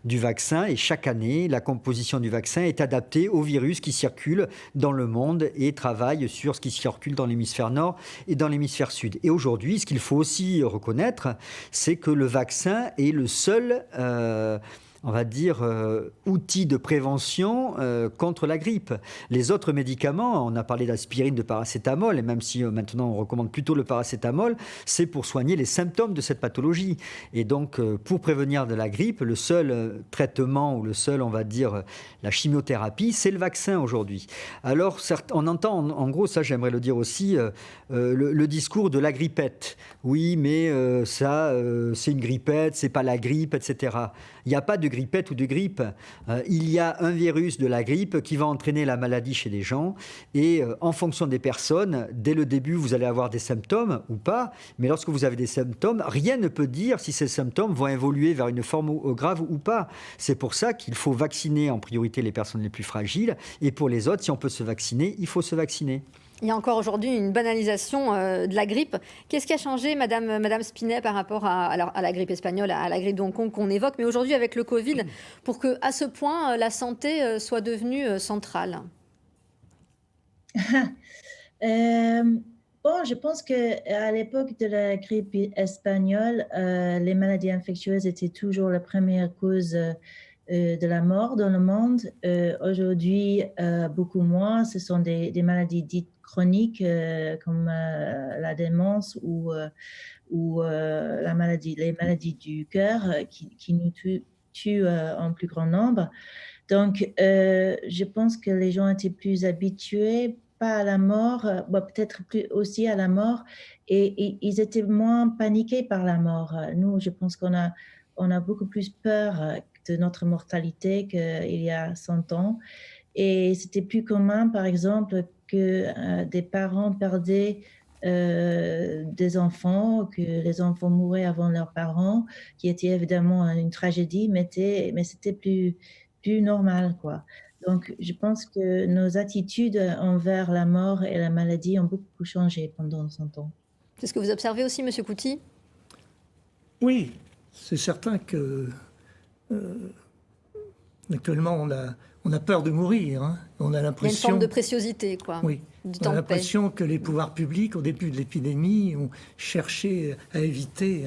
du vaccin. Et chaque année, la composition du vaccin est adaptée au virus qui circule dans le monde et travaille sur ce qui circule dans l'hémisphère nord et dans l'hémisphère sud. Et aujourd'hui, ce qu'il faut aussi reconnaître, c'est que le vaccin est le seul on va dire, outil de prévention contre la grippe. Les autres médicaments, on a parlé d'aspirine, de paracétamol, et même si maintenant on recommande plutôt le paracétamol, c'est pour soigner les symptômes de cette pathologie. Et donc, pour prévenir de la grippe, le seul traitement, ou le seul, on va dire, la chimiothérapie, c'est le vaccin aujourd'hui. Alors, on entend, en gros, ça j'aimerais le dire aussi, le discours de la grippette. Oui, mais ça, c'est une grippette, c'est pas la grippe, etc. Il n'y a pas de grippette ou de grippe. Il y a un virus de la grippe qui va entraîner la maladie chez les gens. Et en fonction des personnes, dès le début, vous allez avoir des symptômes ou pas. Mais lorsque vous avez des symptômes, rien ne peut dire si ces symptômes vont évoluer vers une forme grave ou pas. C'est pour ça qu'il faut vacciner en priorité les personnes les plus fragiles. Et pour les autres, si on peut se vacciner, il faut se vacciner. Il y a encore aujourd'hui une banalisation de la grippe. Qu'est-ce qui a changé, Madame Spinet, par rapport à la grippe espagnole, à la grippe de Hong Kong qu'on évoque, mais aujourd'hui avec le Covid, pour que, à ce point, la santé soit devenue centrale? Bon, je pense qu'à l'époque de la grippe espagnole, les maladies infectieuses étaient toujours la première cause de la mort dans le monde. Aujourd'hui, beaucoup moins. Ce sont des maladies dites chroniques comme la démence ou les maladies du cœur qui nous tuent en plus grand nombre. Donc, je pense que les gens étaient plus habitués, pas à la mort, peut-être plus aussi à la mort, et ils étaient moins paniqués par la mort. Nous, je pense qu'on a beaucoup plus peur de notre mortalité qu'il y a 100 ans. Et c'était plus commun, par exemple, que des parents perdaient des enfants, que les enfants mouraient avant leurs parents, qui était évidemment une tragédie, mais c'était plus normal, quoi. Donc, je pense que nos attitudes envers la mort et la maladie ont beaucoup changé pendant 100 ans. C'est ce que vous observez aussi, Monsieur Couty? Oui, c'est certain que actuellement, on a peur de mourir. Hein. On a l'impression... Il y a une forme de préciosité, quoi. Oui. Du On temps a de paix. l'impression que les pouvoirs publics, au début de l'épidémie, ont cherché à éviter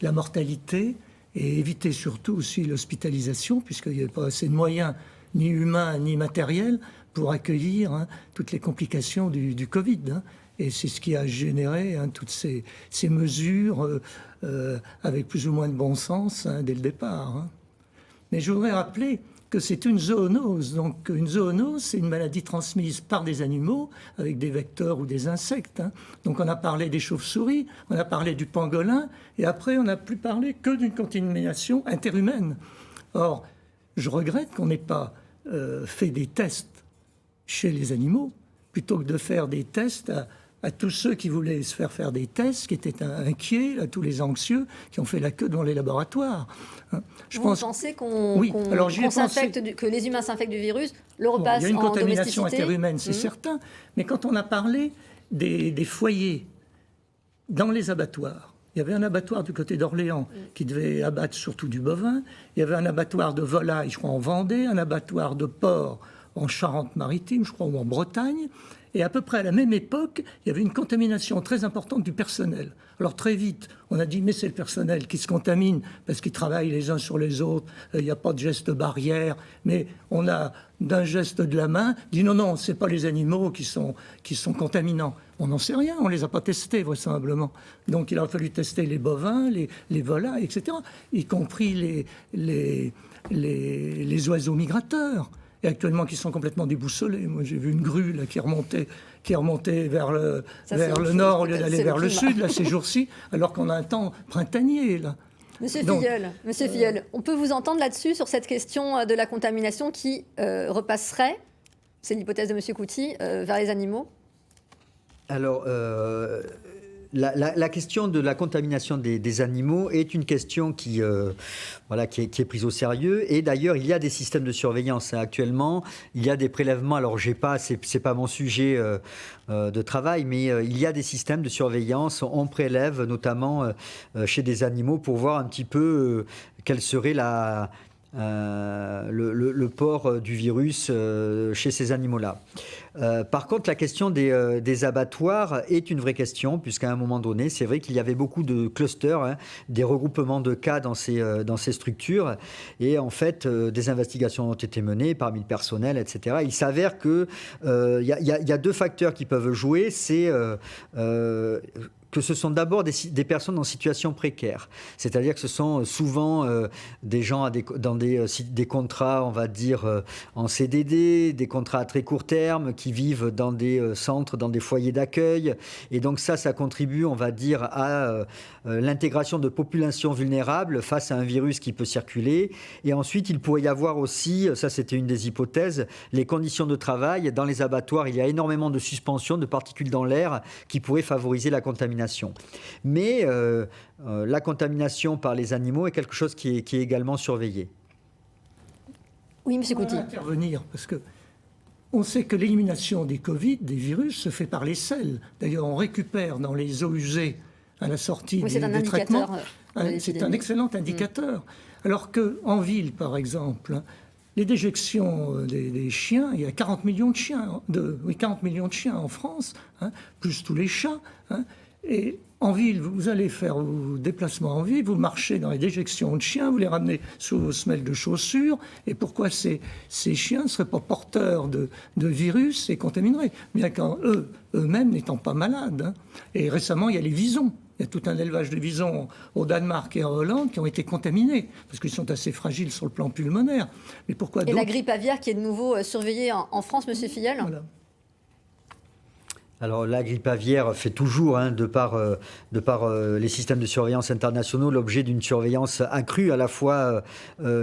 la mortalité et éviter surtout aussi l'hospitalisation, puisqu'il n'y avait pas assez de moyens ni humains ni matériels pour accueillir toutes les complications du Covid. Et c'est ce qui a généré toutes ces mesures avec plus ou moins de bon sens dès le départ. Mais je voudrais rappeler que c'est une zoonose. Donc une zoonose, c'est une maladie transmise par des animaux avec des vecteurs ou des insectes. Donc on a parlé des chauves-souris, on a parlé du pangolin, et après on n'a plus parlé que d'une contamination interhumaine. Or, je regrette qu'on n'ait pas fait des tests chez les animaux, plutôt que de faire des tests à tous ceux qui voulaient se faire des tests, qui étaient inquiets, à tous les anxieux qui ont fait la queue devant les laboratoires. Vous pensez que les humains s'infectent du virus, le repasse en domesticité? Il y a une contamination interhumaine, c'est certain. Mais quand on a parlé des foyers dans les abattoirs, il y avait un abattoir du côté d'Orléans qui devait abattre surtout du bovin. Il y avait un abattoir de volailles, je crois, en Vendée, un abattoir de porc en Charente-Maritime, je crois, ou en Bretagne. Et à peu près à la même époque, il y avait une contamination très importante du personnel. Alors très vite, on a dit, mais c'est le personnel qui se contamine parce qu'ils travaillent les uns sur les autres, il n'y a pas de geste barrière. Mais on a, d'un geste de la main, dit non, ce n'est pas les animaux qui sont contaminants. On n'en sait rien, on ne les a pas testés, vraisemblablement. Donc il a fallu tester les bovins, les volailles, etc., y compris les oiseaux migrateurs. Et actuellement qui sont complètement déboussolés. Moi, j'ai vu une grue là, qui remontait vers le nord au lieu d'aller vers le sud, là, ces jours-ci, alors qu'on a un temps printanier. Là. Monsieur Filleul, on peut vous entendre là-dessus, sur cette question de la contamination qui repasserait, c'est l'hypothèse de Monsieur Couty, vers les animaux? Alors, la question de la contamination des animaux est une question qui est prise au sérieux. Et d'ailleurs, il y a des systèmes de surveillance actuellement. Il y a des prélèvements. Alors, c'est pas mon sujet de travail, mais il y a des systèmes de surveillance. On prélève notamment chez des animaux pour voir un petit peu quelle serait le port du virus chez ces animaux-là. Par contre, la question des abattoirs est une vraie question, puisqu'à un moment donné, c'est vrai qu'il y avait beaucoup de clusters, des regroupements de cas dans ces structures. Et en fait, des investigations ont été menées parmi le personnel, etc. Il s'avère qu'il y a deux facteurs qui peuvent jouer. C'est que ce sont d'abord des personnes en situation précaire. C'est-à-dire que ce sont souvent des gens dans des contrats, on va dire, en CDD, des contrats à très court terme, qui vivent dans des centres, dans des foyers d'accueil. Et donc ça contribue, on va dire, à l'intégration de populations vulnérables face à un virus qui peut circuler. Et ensuite, il pourrait y avoir aussi, ça c'était une des hypothèses, les conditions de travail. Dans les abattoirs, il y a énormément de suspensions, de particules dans l'air qui pourraient favoriser la contamination. Mais la contamination par les animaux est quelque chose qui est également surveillé. Oui, M. Couty. On va intervenir parce que on sait que l'élimination des Covid, des virus, se fait par les selles. D'ailleurs, on récupère dans les eaux usées à la sortie des traitements. C'est un excellent indicateur. Alors qu'en ville, par exemple, les déjections des chiens, il y a 40 millions de chiens, 40 millions de chiens en France, plus tous les chats. Et en ville, vous allez faire vos déplacements en ville, vous marchez dans les déjections de chiens, vous les ramenez sous vos semelles de chaussures. Et pourquoi ces chiens ne seraient pas porteurs de virus et contamineraient, bien qu'eux-mêmes n'étant pas malades. Et récemment, il y a les visons. Il y a tout un élevage de visons au Danemark et en Hollande qui ont été contaminés, parce qu'ils sont assez fragiles sur le plan pulmonaire. Mais pourquoi Et la grippe aviaire qui est de nouveau surveillée en France, M. Filleul? Voilà. Alors la grippe aviaire fait toujours, de par les systèmes de surveillance internationaux, l'objet d'une surveillance accrue à la fois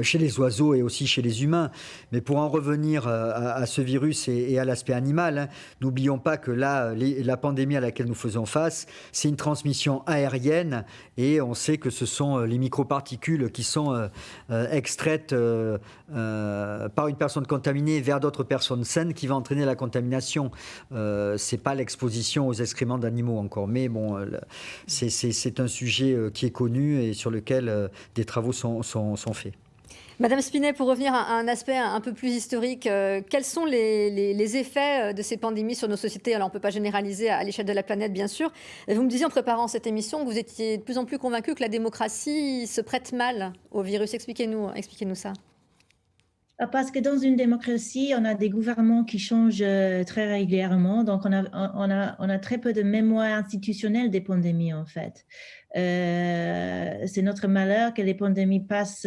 chez les oiseaux et aussi chez les humains. Mais pour en revenir à ce virus et à l'aspect animal, n'oublions pas que là, la pandémie à laquelle nous faisons face, c'est une transmission aérienne et on sait que ce sont les microparticules qui sont extraites par une personne contaminée vers d'autres personnes saines qui va entraîner la contamination. C'est pas l'exposition aux excréments d'animaux encore. Mais bon, c'est un sujet qui est connu et sur lequel des travaux sont faits. Madame Spinet, pour revenir à un aspect un peu plus historique, quels sont les effets de ces pandémies sur nos sociétés? Alors, on ne peut pas généraliser à l'échelle de la planète, bien sûr. Vous me disiez en préparant cette émission que vous étiez de plus en plus convaincu que la démocratie se prête mal au virus. Expliquez-nous ça. Parce que dans une démocratie, on a des gouvernements qui changent très régulièrement, donc on a très peu de mémoire institutionnelle des pandémies en fait. C'est notre malheur que les pandémies passent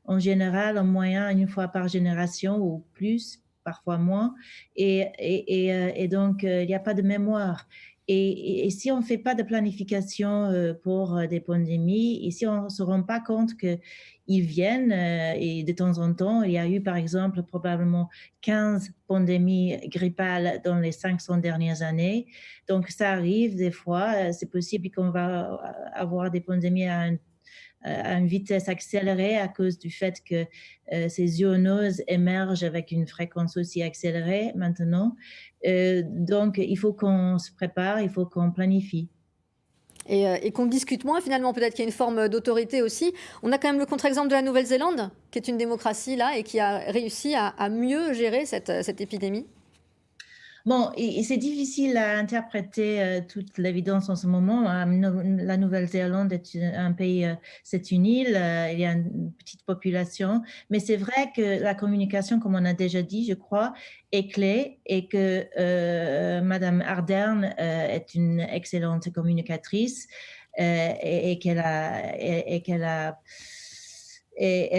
en général en moyenne une fois par génération ou plus, parfois moins, et donc il n'y a pas de mémoire. Et si on ne fait pas de planification pour des pandémies, et si on ne se rend pas compte qu'ils viennent, et de temps en temps, il y a eu par exemple probablement 15 pandémies grippales dans les 500 dernières années. Donc ça arrive des fois, c'est possible qu'on va avoir des pandémies à une vitesse accélérée à cause du fait que ces zoonoses émergent avec une fréquence aussi accélérée maintenant. Donc, il faut qu'on se prépare, il faut qu'on planifie. Et qu'on discute moins, finalement, peut-être qu'il y a une forme d'autorité aussi. On a quand même le contre-exemple de la Nouvelle-Zélande, qui est une démocratie là et qui a réussi à mieux gérer cette épidémie. Bon, et c'est difficile à interpréter toute l'évidence en ce moment. La Nouvelle-Zélande est un pays, c'est une île, il y a une petite population, mais c'est vrai que la communication, comme on a déjà dit, je crois, est clé et que Madame Ardern est une excellente communicatrice et qu'elle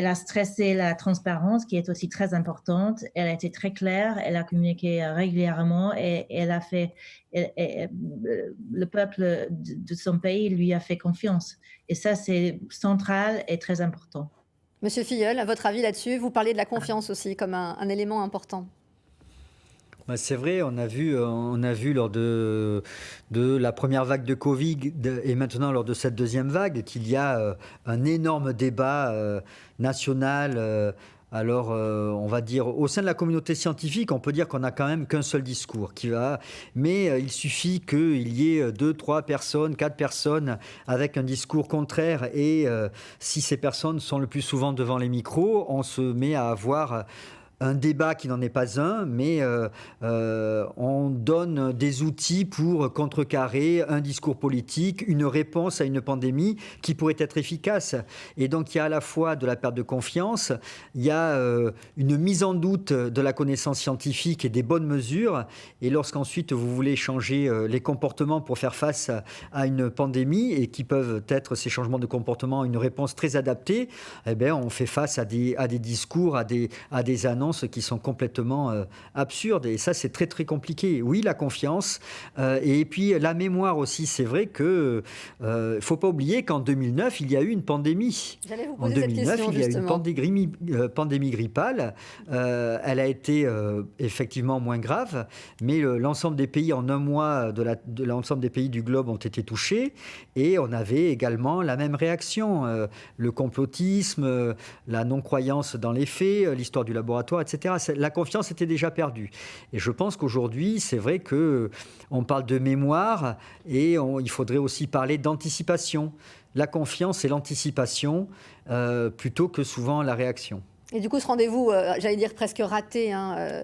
a stressé la transparence, qui est aussi très importante. Elle a été très claire, elle a communiqué régulièrement et elle a fait. Le peuple de son pays lui a fait confiance. Et ça, c'est central et très important. Monsieur Filleul, à votre avis là-dessus, vous parlez de la confiance aussi comme un élément important. C'est vrai, on a vu lors de la première vague de Covid et maintenant lors de cette deuxième vague qu'il y a un énorme débat national. Alors, on va dire, au sein de la communauté scientifique, on peut dire qu'on n'a quand même qu'un seul discours qui va, mais il suffit qu'il y ait 2, 3 personnes, 4 personnes avec un discours contraire et si ces personnes sont le plus souvent devant les micros, on se met à avoir un débat qui n'en est pas un, mais on donne des outils pour contrecarrer un discours politique, une réponse à une pandémie qui pourrait être efficace. Et donc il y a à la fois de la perte de confiance, il y a une mise en doute de la connaissance scientifique et des bonnes mesures. Et lorsqu'ensuite vous voulez changer les comportements pour faire face à une pandémie et qui peuvent être ces changements de comportement une réponse très adaptée, eh bien on fait face à des discours, à des annonces qui sont complètement absurdes et ça c'est très très compliqué. Oui, la confiance et puis la mémoire aussi. C'est vrai que faut pas oublier qu'en 2009 il y a eu une pandémie. J'allais vous poser cette question, il y a eu une pandémie grippale. Elle a été effectivement moins grave, mais l'ensemble des pays en un mois de l'ensemble des pays du globe ont été touchés et on avait également la même réaction. Le complotisme, la non-croyance dans les faits, l'histoire du laboratoire, etc. La confiance était déjà perdue. Et je pense qu'aujourd'hui, c'est vrai qu'on parle de mémoire et il faudrait aussi parler d'anticipation. La confiance et l'anticipation plutôt que souvent la réaction. Et du coup, ce rendez-vous, j'allais dire presque raté,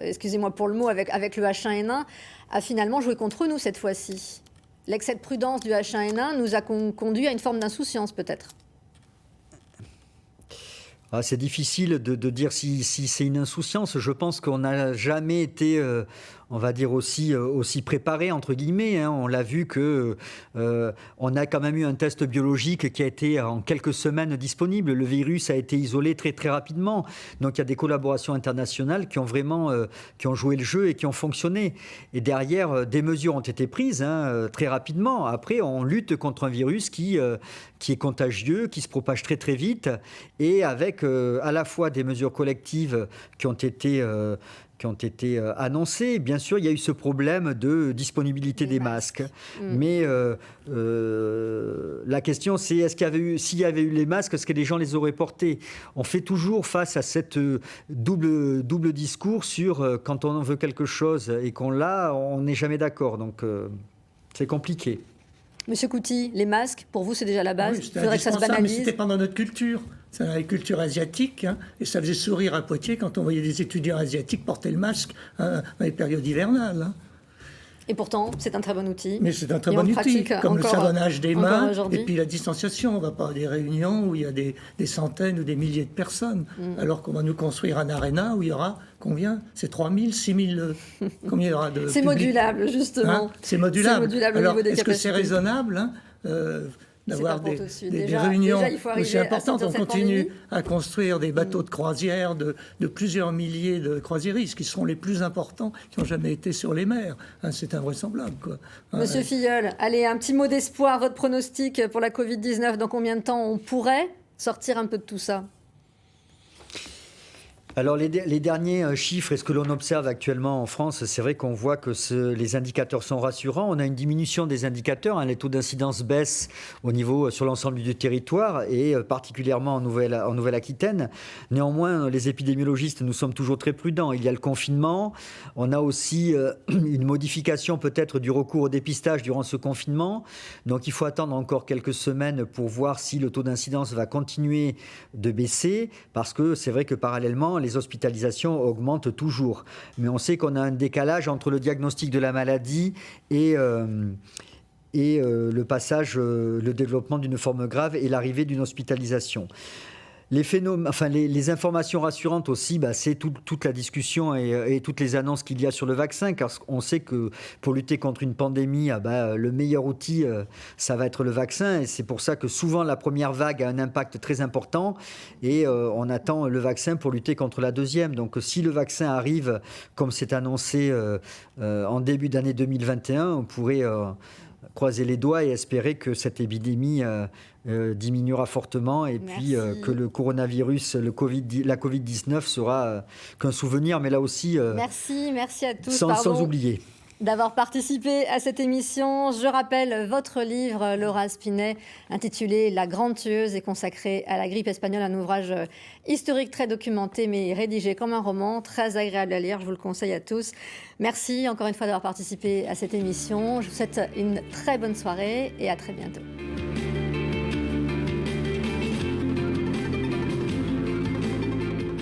excusez-moi pour le mot, avec le H1N1, a finalement joué contre nous cette fois-ci. L'excès de prudence du H1N1 nous a conduit à une forme d'insouciance peut-être. C'est difficile de dire si c'est une insouciance. Je pense qu'on n'a jamais été, on va dire, aussi préparé, entre guillemets. On l'a vu qu'on a quand même eu un test biologique qui a été en quelques semaines disponible. Le virus a été isolé très, très rapidement. Donc, il y a des collaborations internationales qui ont vraiment qui ont joué le jeu et qui ont fonctionné. Et derrière, des mesures ont été prises très rapidement. Après, on lutte contre un virus qui est contagieux, qui se propage très, très vite et avec à la fois des mesures collectives qui ont été annoncées. Bien sûr, il y a eu ce problème de disponibilité des masques. Mais la question, c'est s'il y avait eu les masques, est-ce que les gens les auraient portés ? On fait toujours face à cette double discours sur quand on veut quelque chose et qu'on l'a, on n'est jamais d'accord. Donc, c'est compliqué. Monsieur Couty, les masques, pour vous, c'est déjà la base. Oui, il faudrait que ça se banalise. Mais c'était pas dans notre culture. C'est dans la culture asiatique. Et ça faisait sourire à Poitiers quand on voyait des étudiants asiatiques porter le masque dans les périodes hivernales. Et pourtant, c'est un très bon outil. Mais c'est un très Et bon on outil, pratique comme le savonnage des mains aujourd'hui. et puis la distanciation. On ne va pas à des réunions où il y a des centaines ou des milliers de personnes, alors qu'on va nous construire un aréna où il y aura combien? C'est 3000, 6000, combien il y aura de C'est public modulable, justement. Hein, c'est modulable. Au Alors, niveau des est-ce que c'est capacités. raisonnable d'avoir pas pour tout de suite. des Déjà, réunions il faut aussi arriver à importantes? sortir On de cette continue pandémie. à construire des bateaux de croisière de plusieurs milliers de croisiéristes qui seront les plus importants qui ont jamais été sur les mers. Hein, c'est invraisemblable, quoi. Monsieur Filleul, allez, un petit mot d'espoir, votre pronostic pour la Covid-19, dans combien de temps on pourrait sortir un peu de tout ça? Alors les derniers chiffres et ce que l'on observe actuellement en France, c'est vrai qu'on voit que les indicateurs sont rassurants. On a une diminution des indicateurs, hein, les taux d'incidence baissent au niveau sur l'ensemble du territoire et particulièrement en Nouvelle-Aquitaine. Néanmoins, les épidémiologistes, nous sommes toujours très prudents. Il y a le confinement, on a aussi une modification peut-être du recours au dépistage durant ce confinement. Donc il faut attendre encore quelques semaines pour voir si le taux d'incidence va continuer de baisser, parce que c'est vrai que parallèlement, les hospitalisations augmentent toujours. Mais on sait qu'on a un décalage entre le diagnostic de la maladie et le passage, le développement d'une forme grave et l'arrivée d'une hospitalisation. Les informations rassurantes aussi, c'est toute la discussion et toutes les annonces qu'il y a sur le vaccin, car on sait que pour lutter contre une pandémie, le meilleur outil, ça va être le vaccin. Et c'est pour ça que souvent la première vague a un impact très important et on attend le vaccin pour lutter contre la deuxième. Donc si le vaccin arrive, comme c'est annoncé en début d'année 2021, on pourrait croiser les doigts et espérer que cette épidémie diminuera fortement et puis que le coronavirus, la Covid-19 sera qu'un souvenir, mais là aussi Merci à tous. sans oublier. D'avoir participé à cette émission. Je rappelle votre livre, Laura Spinet, intitulé La Grande Tueuse, et consacré à la grippe espagnole, un ouvrage historique très documenté, mais rédigé comme un roman, très agréable à lire, je vous le conseille à tous. Merci encore une fois d'avoir participé à cette émission. Je vous souhaite une très bonne soirée et à très bientôt.